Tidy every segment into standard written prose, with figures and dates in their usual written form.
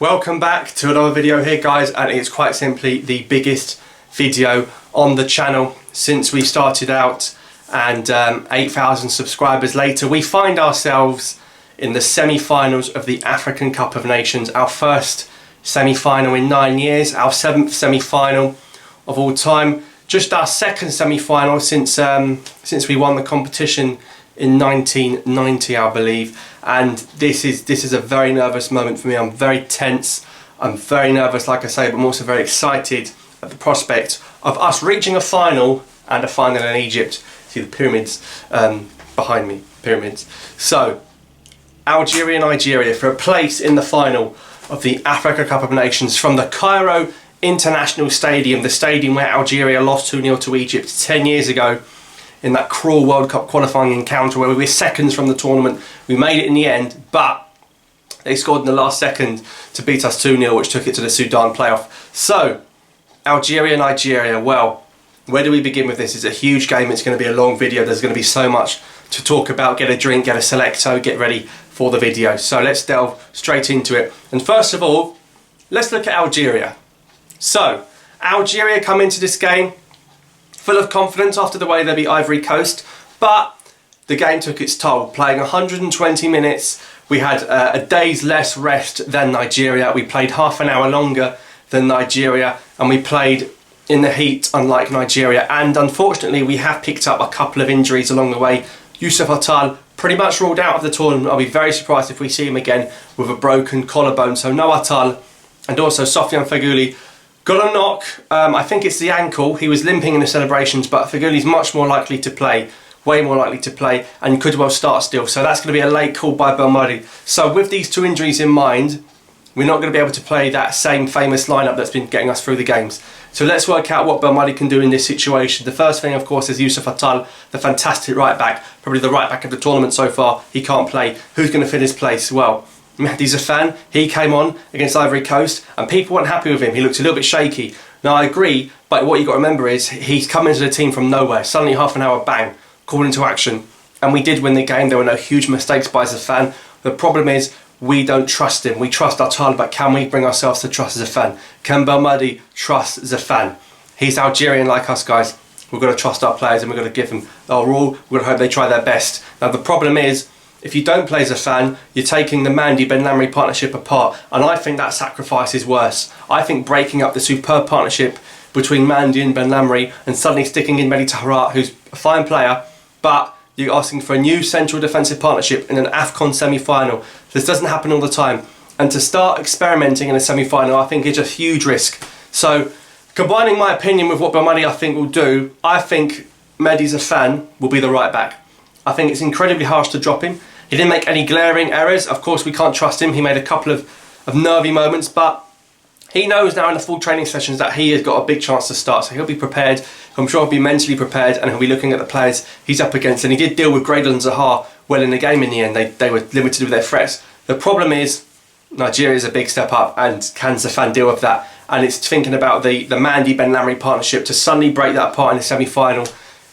Welcome back to another video here, guys, and it's quite simply the biggest video on the channel since we started out, and 8,000 subscribers later we find ourselves in the semi-finals of the African Cup of Nations, our first semi-final in 9 years, our 7th semi-final of all time, just our second semi-final since we won the competition in 1990, I believe. And this is a very nervous moment for me. I'm very tense, I'm very nervous, like I say, but I'm also very excited at the prospect of us reaching a final, and a final in Egypt. See the pyramids behind me, pyramids. So Algeria and Nigeria for a place in the final of the Africa Cup of Nations from the Cairo International Stadium, the stadium where Algeria lost 2-0 to Egypt 10 years ago in that cruel World Cup qualifying encounter where we were seconds from the tournament. We made it in the end, but they scored in the last second to beat us 2-0, which took it to the Sudan playoff. So, Algeria, Nigeria, well, where do we begin with this? It's a huge game, it's going to be a long video, there's going to be so much to talk about. Get a drink, get a Selecto, get ready for the video. So let's delve straight into it. And first of all, let's look at Algeria. So, Algeria come into this game full of confidence after the way they beat Ivory Coast, but the game took its toll. Playing 120 minutes, we had a day's less rest than Nigeria. We played half an hour longer than Nigeria, and we played in the heat, unlike Nigeria. And unfortunately, we have picked up a couple of injuries along the way. Youssef Attal pretty much ruled out of the tournament. I'll be very surprised if we see him again with a broken collarbone. So no Attal, and also Sofiane Feghouli got a knock. I think it's the ankle. He was limping in the celebrations, but Fegouli's much more likely to play, way more likely to play, and could well start still. So that's going to be a late call by Belmadi. So with these two injuries in mind, we're not going to be able to play that same famous lineup that's been getting us through the games. So let's work out what Belmadi can do in this situation. The first thing, of course, is Youssef Attal, the fantastic right back, probably the right back of the tournament so far. He can't play. Who's going to fill his place? Well, Mehdi Zafan, he came on against Ivory Coast and people weren't happy with him. He looked a little bit shaky. Now I agree, but what you've got to remember is he's come into the team from nowhere. Suddenly half an hour, bang, called into action. And we did win the game. There were no huge mistakes by Zafan. The problem is we don't trust him. We trust Attal, but can we bring ourselves to trust Zafan? Can Belmadi trust Zafan? He's Algerian like us, guys. We've got to trust our players and we've got to give them our all. We've got to hope they try their best. Now the problem is, if you don't play Zafan, you're taking the Mendy-Ben Lamry partnership apart, and I think that sacrifice is worse. I think breaking up the superb partnership between Mendy and Ben Lamry and suddenly sticking in Mehdi Taharat, who's a fine player, but you're asking for a new central defensive partnership in an AFCON semi-final. This doesn't happen all the time, and to start experimenting in a semi-final, I think is a huge risk. So, combining my opinion with what Belmadi I think will do, I think Mehdi Zafan will be the right back. I think it's incredibly harsh to drop him. He didn't make any glaring errors. Of course, we can't trust him. He made a couple of nervy moments, but he knows now in the full training sessions that he has got a big chance to start. So he'll be prepared. I'm sure he'll be mentally prepared, and he'll be looking at the players he's up against. And he did deal with Gradel and Zaha well in the game in the end. They were limited with their threats. The problem is Nigeria is a big step up, and can Zafan deal with that? And it's thinking about the Mendy-Ben Lamry partnership to suddenly break that apart in the semi-final.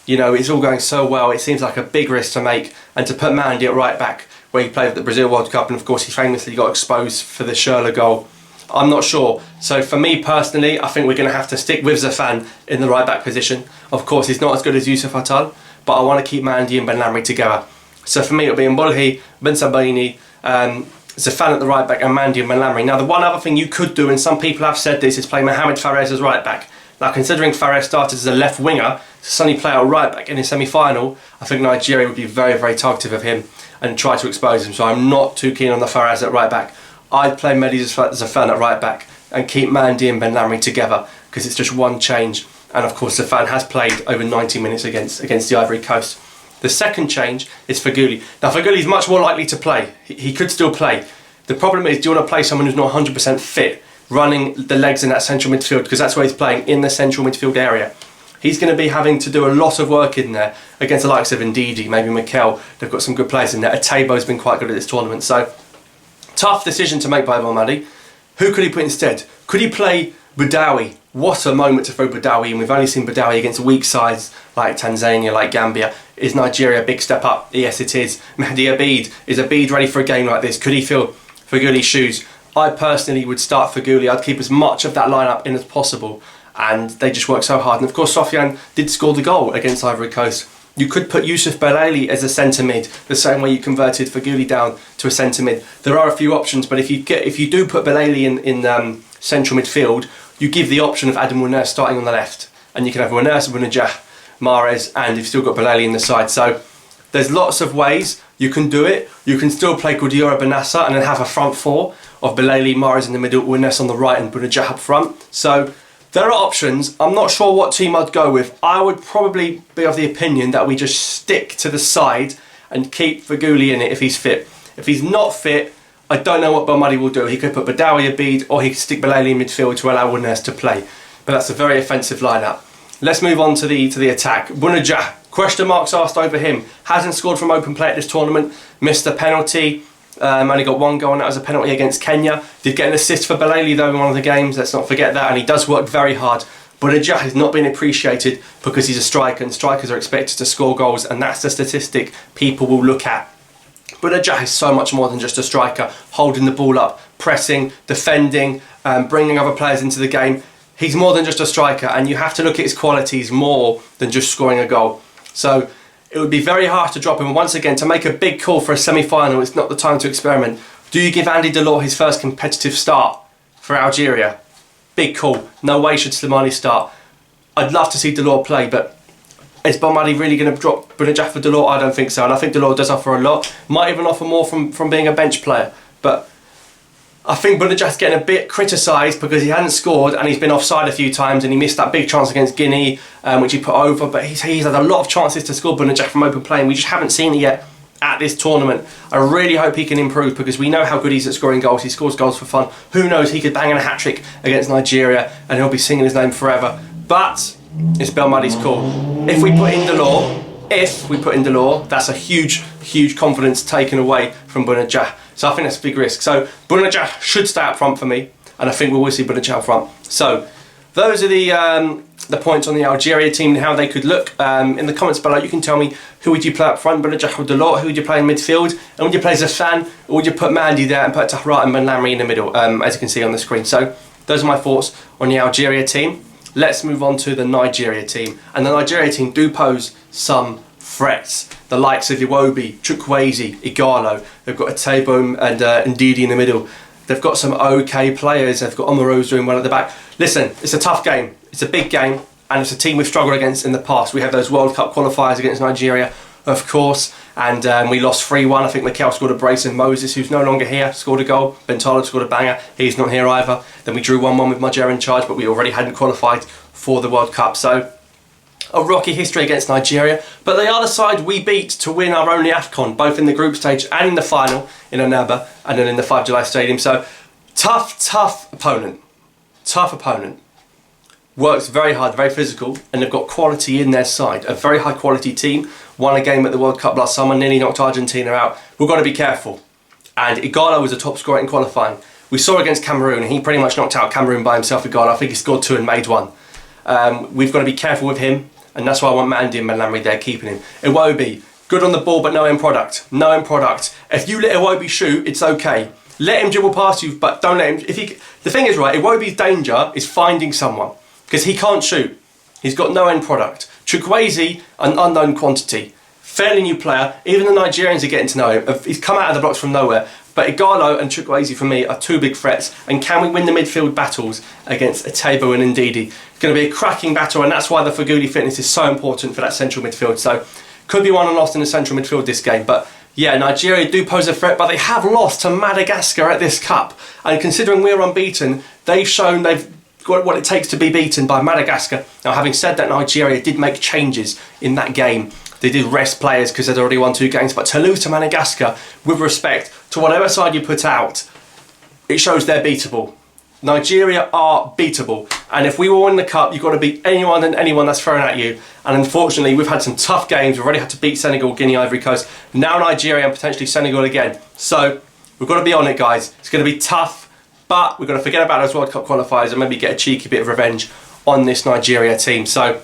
You know, it's all going so well, it seems like a big risk to make, and to put Mendy at right back, where he played at the Brazil World Cup, and of course he famously got exposed for the Schürrle goal. I'm not sure. So for me personally, I think we're going to have to stick with Zafan in the right back position. Of course, he's not as good as Youssef Attal, but I want to keep Mendy and Ben Lamry together. So for me, it'll be Mbolhi, Ben Sabini, Zafan at the right back, and Mendy and Ben Lamry. Now, the one other thing you could do, and some people have said this, is play Mohamed Fares as right back. Now, considering Fares started as a left winger, to suddenly play out right back in his semi-final, I think Nigeria would be very, very targetive of him and try to expose him. So I'm not too keen on the Fares at right back. I'd play Mehdi Zafan at right back and keep Mendy and Ben Lamry together, because it's just one change. And of course, Zafan has played over 90 minutes against the Ivory Coast. The second change is Feghouli. Now, Feghouli is much more likely to play. He could still play. The problem is, do you want to play someone who's not 100% fit, running the legs in that central midfield, because that's where he's playing, in the central midfield area. He's going to be having to do a lot of work in there against the likes of Ndidi, maybe Mikel. They've got some good players in there. Atebo's been quite good at this tournament. So, tough decision to make by Belmadi. Who could he put instead? Could he play Boudaoui? What a moment to throw Boudaoui in. We've only seen Boudaoui against weak sides like Tanzania, like Gambia. Is Nigeria a big step up? Yes, it is. Mehdi Abid. Is Abid ready for a game like this? Could he fill Feghouli's shoes? I personally would start Feghouli. I'd keep as much of that lineup in as possible, and they just work so hard. And of course, Sofiane did score the goal against Ivory Coast. You could put Youssouf Belaili as a centre mid, the same way you converted Feghouli down to a centre mid. There are a few options, but if you do put Belaili in central midfield, you give the option of Adam Wuners starting on the left, and you can have Wuners, Bounedjah, Mahrez, and you've still got Belaili in the side. So there's lots of ways you can do it. You can still play Goudiora Benassa and then have a front four of Belaili, Mahrez in the middle, Wuners on the right, and Bounedjah up front. So there are options. I'm not sure what team I'd go with. I would probably be of the opinion that we just stick to the side and keep Feghouli in it if he's fit. If he's not fit, I don't know what Belmadi will do. He could put Badawi Abid, or he could stick Belaili in midfield to allow Wuners to play. But that's a very offensive lineup. Let's move on to the attack. Bounedjah, question marks asked over him. Hasn't scored from open play at this tournament. Missed a penalty. Only got one goal, and that was a penalty against Kenya. Did get an assist for Belaili though in one of the games. Let's not forget that. And he does work very hard. Bounedjah has not been appreciated because he's a striker, and strikers are expected to score goals, and that's the statistic people will look at. Bounedjah is so much more than just a striker, holding the ball up, pressing, defending, bringing other players into the game. He's more than just a striker, and you have to look at his qualities more than just scoring a goal. So it would be very hard to drop him. Once again, to make a big call for a semi-final, it's not the time to experiment. Do you give Andy Delort his first competitive start for Algeria? Big call. No way should Slimani start. I'd love to see Delort play, but is Belmadi really going to drop Bounedjah for Delort? I don't think so, and I think Delort does offer a lot. Might even offer more from being a bench player, but I think Bounedjah's getting a bit criticised because he hadn't scored and he's been offside a few times, and he missed that big chance against Guinea, which he put over. But he's had a lot of chances to score, Bounedjah, from open play, and we just haven't seen it yet at this tournament. I really hope he can improve, because we know how good he is at scoring goals. He scores goals for fun. Who knows, he could bang in a hat-trick against Nigeria and he'll be singing his name forever. But it's Belmadi's call. If we put in Delort, that's a huge confidence taken away from Bounedjah. So I think that's a big risk. So Bounedjah should stay up front for me, and I think we will see Bounedjah up front. So those are the points on the Algeria team and how they could look. In the comments below, you can tell me, who would you play up front, Bounedjah or Delort? Who would you play in midfield? And would you play Zafan, or would you put Mandy there and put Tahrat and Ben Lamry in the middle, as you can see on the screen? So those are my thoughts on the Algeria team. Let's move on to the Nigeria team. And the Nigeria team do pose some threats. The likes of Iwobi, Chukwueze, Igalo. They've got Atebo and Ndidi in the middle. They've got some okay players. They've got Omaro's doing well at the back. Listen, it's a tough game. It's a big game, and it's a team we've struggled against in the past. We have those World Cup qualifiers against Nigeria, of course, and we lost 3-1. I think Mikel scored a brace, and Moses, who's no longer here, scored a goal. Bentala scored a banger. He's not here either. Then we drew 1-1 with Nigeria in charge, but we already hadn't qualified for the World Cup. So a rocky history against Nigeria, but they are the side we beat to win our only AFCON, both in the group stage and in the final in Annaba, and then in the 5 July Stadium. So tough opponent. Tough opponent. Works very hard, very physical, and they've got quality in their side. A very high quality team. Won a game at the World Cup last summer, nearly knocked Argentina out. We've got to be careful. And Igalo was a top scorer in qualifying. We saw against Cameroon, and he pretty much knocked out Cameroon by himself, Igalo. I think he scored 2 and made 1. We've got to be careful with him, and that's why I want Mandy and Lamry there, keeping him. Iwobi, good on the ball, but no end product. No end product. If you let Iwobi shoot, it's okay. Let him dribble past you, but don't let him. The thing is, right, Iwobi's danger is finding someone, because he can't shoot. He's got no end product. Chukwueze, an unknown quantity. Fairly new player. Even the Nigerians are getting to know him. He's come out of the blocks from nowhere. But Igalo and Chukwueze, for me, are 2 big threats. And can we win the midfield battles against Atebo and Ndidi? It's going to be a cracking battle, and that's why the Feghouli fitness is so important for that central midfield. So, could be won and lost in the central midfield this game. But yeah, Nigeria do pose a threat, but they have lost to Madagascar at this cup. And considering we're unbeaten, they've shown they've got what it takes to be beaten by Madagascar. Now, having said that, Nigeria did make changes in that game. They did rest players because they'd already won 2 games. But to lose to Madagascar, with respect to whatever side you put out, it shows they're beatable. Nigeria are beatable. And if we will win the cup, you've got to beat anyone and anyone that's thrown at you. And unfortunately, we've had some tough games. We've already had to beat Senegal, Guinea, Ivory Coast. Now Nigeria and potentially Senegal again. So we've got to be on it, guys. It's going to be tough. But we've got to forget about those World Cup qualifiers and maybe get a cheeky bit of revenge on this Nigeria team. So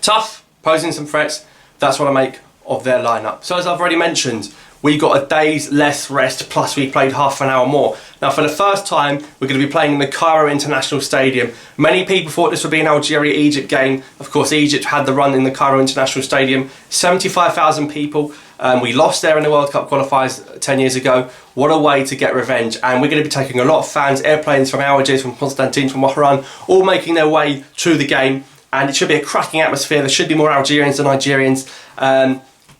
tough, posing some threats. That's what I make of their lineup. So as I've already mentioned, we got a day's less rest, plus we played half an hour more. Now for the first time, we're going to be playing in the Cairo International Stadium. Many people thought this would be an Algeria-Egypt game. Of course, Egypt had the run in the Cairo International Stadium. 75,000 people. We lost there in the World Cup qualifiers 10 years ago. What a way to get revenge. And we're going to be taking a lot of fans, airplanes from Algiers, from Constantine, from Wahran, all making their way to the game. And it should be a cracking atmosphere. There should be more Algerians than Nigerians.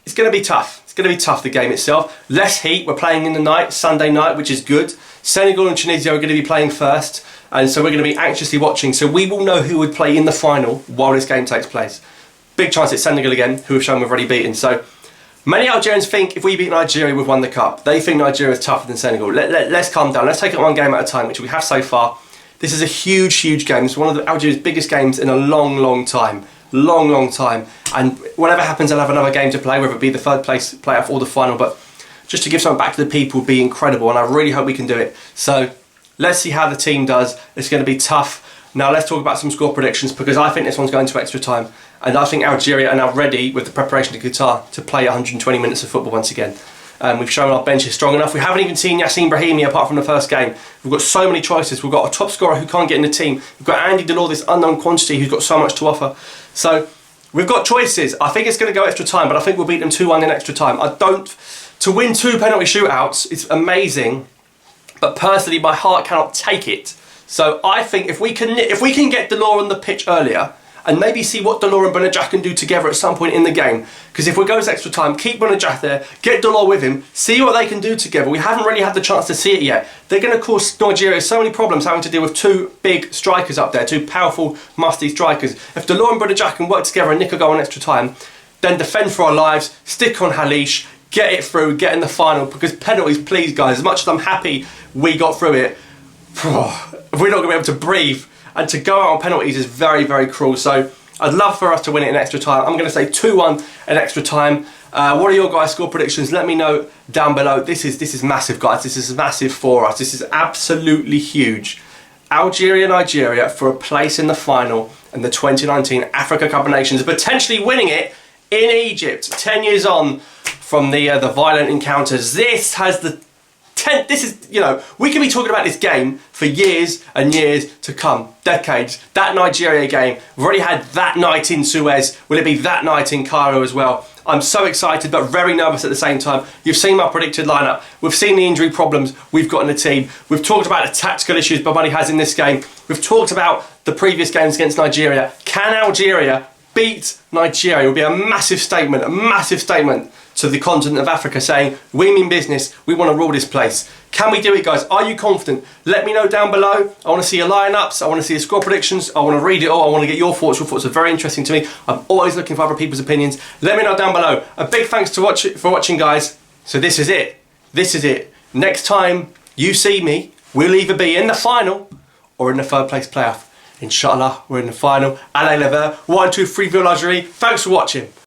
It's going to be tough. It's going to be tough, the game itself. Less heat. We're playing in the night, Sunday night, which is good. Senegal and Tunisia are going to be playing first. And so we're going to be anxiously watching. So we will know who would play in the final while this game takes place. Big chance it's Senegal again, who have shown we've already beaten. So many Algerians think if we beat Nigeria, we've won the cup. They think Nigeria is tougher than Senegal. Let's calm down. Let's take it one game at a time, which we have so far. This is a huge, huge game. It's one of Algeria's biggest games in a long, long time. Long time. And whatever happens, they'll have another game to play, whether it be the third place playoff or the final. But just to give something back to the people would be incredible, and I really hope we can do it. So let's see how the team does. It's going to be tough. Now let's talk about some score predictions, because I think this one's going to extra time. And I think Algeria are now ready with the preparation to Qatar to play 120 minutes of football once again. We've shown our bench is strong enough. We haven't even seen Yassine Brahimi apart from the first game. We've got so many choices. We've got a top scorer who can't get in the team. We've got Andy Delors, this unknown quantity who's got so much to offer. So we've got choices. I think it's going to go extra time, but I think we'll beat them 2-1 in extra time. To win 2 penalty shootouts is amazing, but personally my heart cannot take it. So I think if we can get Delors on the pitch earlier, and maybe see what Delors and Bounedjah can do together at some point in the game. Because if we go extra time, keep Bounedjah there, get Delors with him, see what they can do together. We haven't really had the chance to see it yet. They're going to cause Nigeria so many problems having to deal with 2 big strikers up there, 2 powerful, musty strikers. If Delors and Bounedjah can work together and nick a goal in extra time, then defend for our lives, stick on Halish, get it through, get in the final. Because penalties, please guys, as much as I'm happy we got through it, we're not going to be able to breathe. And to go out on penalties is very, very cruel. So I'd love for us to win it in extra time. I'm going to say 2-1 in extra time. What are your guys' score predictions? Let me know down below. This is massive, guys. This is massive for us. This is absolutely huge. Algeria, Nigeria for a place in the final in the 2019 Africa Cup of Nations, potentially winning it in Egypt. 10 years on from the violent encounters. This is, you know, we could be talking about this game for years and years to come, decades. That Nigeria game, we've already had that night in Suez. Will it be that night in Cairo as well? I'm so excited but very nervous at the same time. You've seen my predicted lineup. We've seen the injury problems we've got in the team. We've talked about the tactical issues Babani has in this game. We've talked about the previous games against Nigeria. Can Algeria beat Nigeria? It will be a massive statement to the continent of Africa saying, we mean business, we want to rule this place. Can we do it, guys? Are you confident? Let me know down below. I want to see your lineups, I want to see your score predictions, I want to read it all, I want to get your thoughts. Your thoughts are very interesting to me. I'm always looking for other people's opinions. Let me know down below. A big thanks for watching, guys. So this is it. This is it. Next time you see me, we'll either be in the final or in the third place playoff. Inshallah, we're in the final. Allez les Verts, 1, 2, 3, Algerie. Thanks for watching.